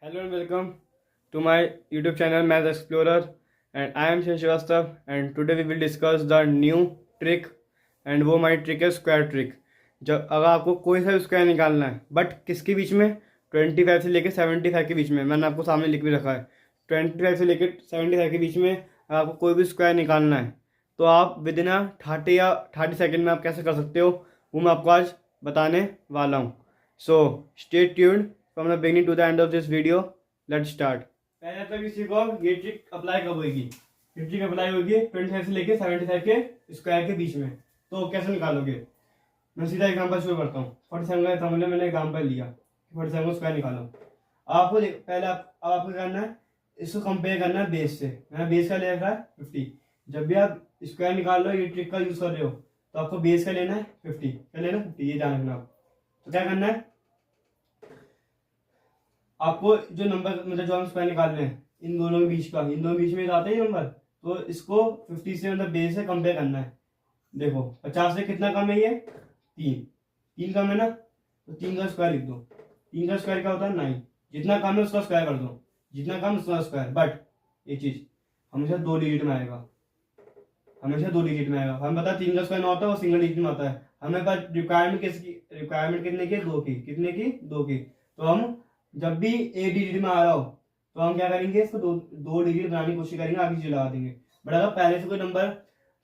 Hello and welcome to my YouTube channel Math Explorer, and I am Shin Srivastav, and today we will discuss the new trick, and वो हमारी trick है square trick. जब अगर आपको कोई सा square निकालना है बट किसके बीच में, 25 से लेकर 75 के बीच में, मैंने आपको सामने लिख भी रखा है। 25 से लेकर 75 के बीच में अगर आपको कोई भी स्क्वायर निकालना है तो आप विद इन 30 या 30 सेकेंड में आप कैसे कर सकते हो, वो मैं आपको आज बताने वाला हूँ। So stay tuned from the beginning to the end of this video. Let's start. पहले तो किसी को ये ट्रिक अप्लाई कब होगी, ये ट्रिक अप्लाई होगी 25 से लेके 75 के स्क्वायर के बीच में। तो कैसे निकालोगे, मैं सीधा एग्जांपल शुरू करता हूँ। 47 का एग्जांपल मैंने एग्जांपल लिया, 47 को स्क्वायर निकालो। आपको पहले आपको करना है, इसको कंपेयर करना है बेस से। मैंने बेस का ले रखा है 50। जब भी आप स्क्वायर निकाल लो, ये ट्रिक का यूज कर रहे हो, तो आपको बेस का लेना है 50। क्या लेना है? 50। ये ध्यान रखना आप। तो क्या करना है, आपको जो नंबर मतलब जो हम स्क्वायर निकाल रहे हैं इन दोनों के बीच का, इन दोनों के बीच में आता है ये नंबर, तो इसको 50 से मतलब बेस से कंपेयर करना है। देखो 50 से कितना कम है, ये 3 कम है ना, तो 3 का स्क्वायर लिख दो। 3 का स्क्वायर क्या होता है? 9। जितना कम है उसका स्क्वायर कर दो, जितना कम उसका स्क्वायर। बट ये चीज हमेशा 2 डिजिट में आएगा, हमेशा 2 डिजिट में आएगा। हमें पता 3 का स्क्वायर ना होता है, वो सिंगल डिजिट में आता है। हमें पास रिक्वायरमेंट किसकी, रिक्वायरमेंट कितने की? 2 की। कितने की? 2 की। तो हम जब भी एक डिजिट में आ रहा हो तो हम क्या करेंगे, इसको दो डिजिट बनाने की कोशिश करेंगे, आगे चीज लगा देंगे। बट अगर पहले से कोई नंबर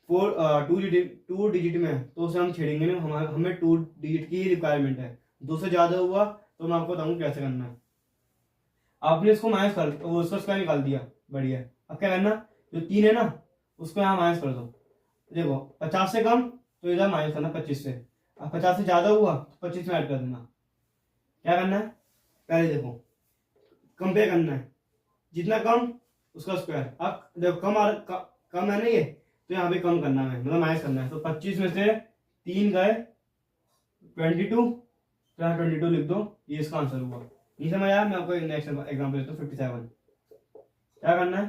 2 डिजिट में है तो उसे हम छेड़ेंगे नहीं। हमें 2 डिजिट की ही रिक्वायरमेंट है। 2 से ज्यादा हुआ तो मैं आपको बताऊंगा कैसे करना है। आपने इसको माइनस कर, वो उसका स्क्वायर निकाल दिया, बढ़िया। अब क्या करना, जो 3 है ना उसको यहाँ माइनस कर दो। देखो 50 से कम तो इधर माइनस करना 25 से। अब 50 से ज्यादा हुआ तो 25 में ऐड कर देना। क्या करना है, पहले देखो कंपेयर करना है, जितना कम उसका स्क्वायर। अब देखो कम है ना ये, तो यहाँ पे कम करना है, मतलब माइनस करना है। तो 25 में से 3 गए 22, तो यहाँ 22 लिख दो। ये इसका आंसर हुआ। नहीं समझ आया? मैं आपको नेक्स्ट एग्जाम्पल देता हूँ। 57 क्या करना है,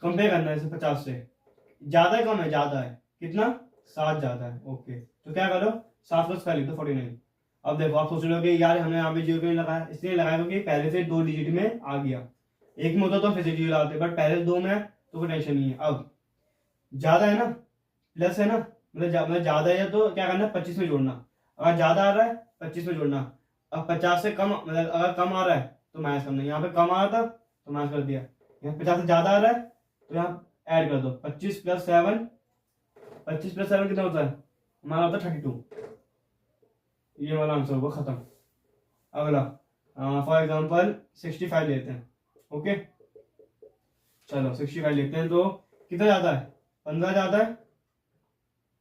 कंपेयर करना है इसे 50 से। ज्यादा है कम है? ज्यादा है। कितना? 7 ज्यादा है। ओके, तो क्या करो, 7 का स्क्वायर लिख दो 49। अब देखो आप सोच रहे हो कि यार हमें यहाँ पे जीरो क्यों लगाया, इसलिए लगाया क्योंकि पहले से 2 डिजिट में आ गया। एक में होता तो फिर से जीरो लगाते, बट पहले 2 में है तो कोई टेंशन नहीं है। अब ज्यादा है ना, प्लस है ना, मतलब ज्यादा है तो क्या करना है, 25 में जोड़ना। अगर ज्यादा आ रहा है 25 में जोड़ना। अब 50 से कम, मतलब अगर कम आ रहा है तो माइनस करना। यहाँ पे कम आ रहा था तो माइनस कर दिया। यहाँ 50 से ज्यादा आ रहा है तो यहाँ ऐड कर दो। 25 + 7, 25 + 7 कितना होता है हमारा? होता है 32। ये वाला आंसर होगा, खत्म। अगला फॉर एग्जांपल 65 लेते हैं। ओके चलो 65 लेते हैं। तो कितना जाता है? 15 जाता है।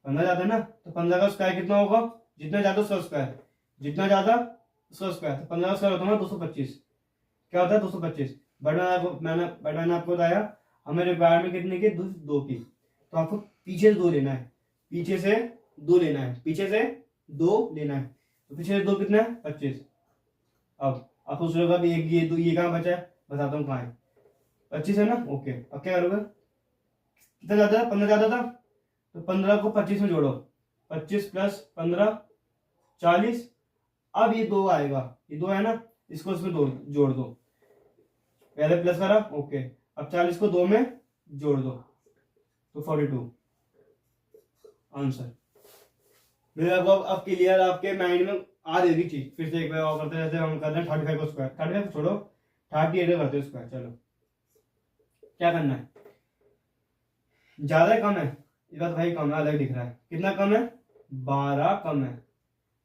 15 जाता है ना, तो 15 का स्क्वायर कितना होगा? जितना ज्यादा उसका स्क्वायर, जितना ज्यादा उसका स्क्वायर। तो 15 का स्क्वायर होता है 225। क्या होता है? 225। मैंने आपको बताया हमें रिक्वायरमेंट कितने की? 2 की। तो आपको पीछे से 2 लेना है, पीछे से 2 लेना है, पीछे से 2 लेना है। तो पीछे से 2 कितना है? 25। अब आप सोच रहे हो अभी एक ये 2, ये कहाँ बचा है? बताता हूँ कहाँ है। 25 है ना। ओके, अब क्या करोगे, कितना ज्यादा था? 15 ज्यादा था, तो 15 को 25 में जोड़ो। 25 + 15 40। अब ये 2 आएगा, ये 2 है ना, इसको इसमें 2 जोड़ दो। पहले प्लस करा, ओके। अब 40 को 2 में जोड़ दो तो 42 आंसर। मेरे अब क्लियर आपके माइंड में आ रही होगी चीज। फिर से एक बार और करते हैं, जैसे हम करते हैं 35 को स्क्वायर। 35 को छोड़ो, 38 करते हैं स्क्वायर। चलो क्या करना है, ज्यादा है कम है? इस बात भाई कम है, अलग दिख रहा है। कितना कम है? 12 कम है।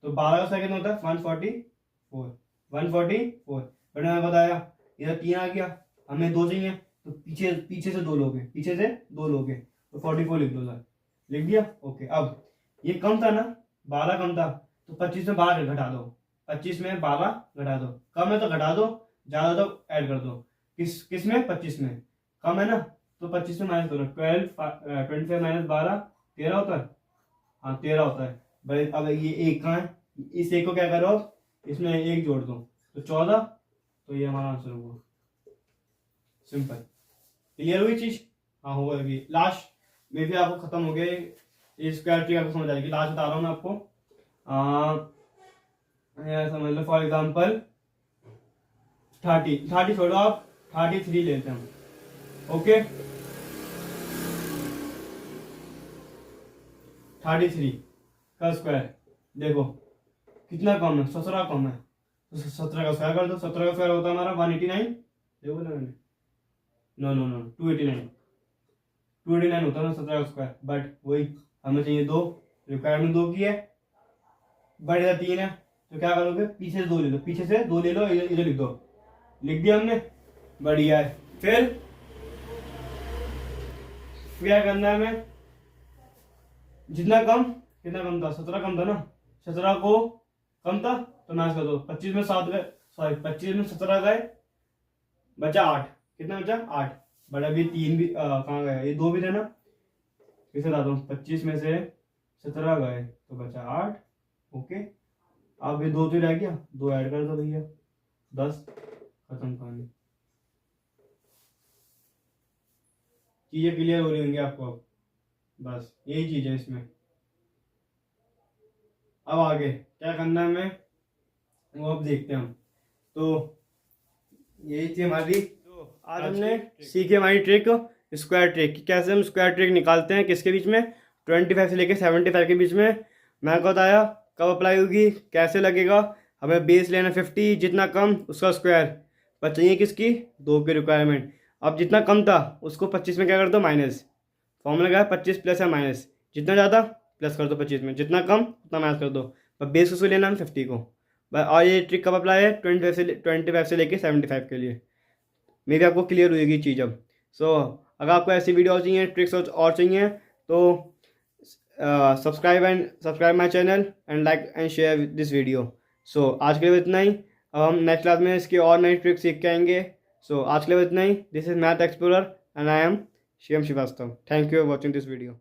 तो 12 का स्क्वायर कितना होता है? 144। 144 बट मैंने बताया इधर 3 आ गया, हमें 2 चाहिए, तो पीछे से 2 लोगे, पीछे से 2 लोगे, तो 44 लिख दो सर। लिख दिया। ओके, अब ये कम था ना, 12 कम था, तो 25 में 12 घटा दो। 25 में 12 घटा दो। कम है तो घटा दो, ज्यादा तो ऐड कर दो। किस में? 25 में। कम है ना, तो 25 में माइनस करो। 25 - 12 13 होता है। हाँ 13 होता है भाई। अब ये 1 कहाँ है? इस 1 को क्या करो, इसमें 1 जोड़ दो तो 14। तो ये हमारा आंसर होगा। सिंपल। क्लियर हुई चीज? हाँ होगा। अभी लास्ट में भी आपको खत्म हो गया, ये स्क्वायर ट्रिक आपको समझ आएगी। लास्ट बता रहा हूँ मैं आपको। समझ लो फॉर एग्जाम्पल 30 छोड़ो आप, 33 लेते हैं हम। ओके 33 का स्क्वायर देखो कितना कम है, 17 कम है, तो 17 का स्क्वायर कर दो। 17 का स्क्वायर होता है हमारा 189, देखो ना मैंने, नो 289 होता है ना 17 का स्क्वायर। बट वही हमें चाहिए 2, रिक्वायरमेंट 2 की है, बट इधर 3 है, तो क्या करोगे, पीछे से 2 ले लो, पीछे से 2 ले लो, इधर लिख दो, लिख दिया हमने, बढ़िया है। फिर क्या करना है हमें, जितना कम, कितना कम था, 17 कम था ना, 17 को कम था तो मैच कर दो, 25 में 7 गए, सॉरी 25 में 17 गए, बचा 8, कितना बचा 8, बट अभी 3 भी कहाँ गए, ये 2 भी थे ना, किसे बताता हूँ, 25 में से 17 गए तो बचा 8। ओके अब ये 2 तो रह गया, 2 ऐड कर दो भैया, 10, खत्म कहानी। चीजें क्लियर हो रही होंगी आपको अब, बस यही चीज है इसमें। अब आगे क्या करना है हमें, वो अब देखते हैं हम। तो यही थी हमारी, तो आज हमने सीखी हमारी ट्रिक, स्क्वायर ट्रिक, कैसे हम स्क्वायर ट्रिक निकालते हैं, किसके बीच में, 25 से लेके 75 के बीच में। मैं को बताया कब अप्लाई होगी, कैसे लगेगा, हमें बेस लेना 50, जितना कम उसका स्क्वायर, पर चाहिए किसकी, 2 की रिक्वायरमेंट। अब जितना कम था उसको 25 में क्या कर दो, माइनस, फॉर्मूला क्या है, 25 प्लस है माइनस, जितना ज़्यादा प्लस कर दो 25 में, जितना कम उतना माइनस कर दो, पर बेस उसको लेना है 50 को। और ये ट्रिक कब अप्लाई है, 25 से लेके 75 के लिए। मे भी आपको क्लियर हुएगी चीज़ अब। सो अगर आपको ऐसी वीडियो चाहिए, ट्रिक्स और चाहिए, तो subscribe my channel and like and share this video. So आज के लिए इतना ही, अब हम नेक्स्ट क्लास में इसकी और नई ट्रिक्स सीख के आएंगे। सो आज के लिए इतना ही। This is math explorer and I am Shivam Shrivastava. Thank you for watching this video.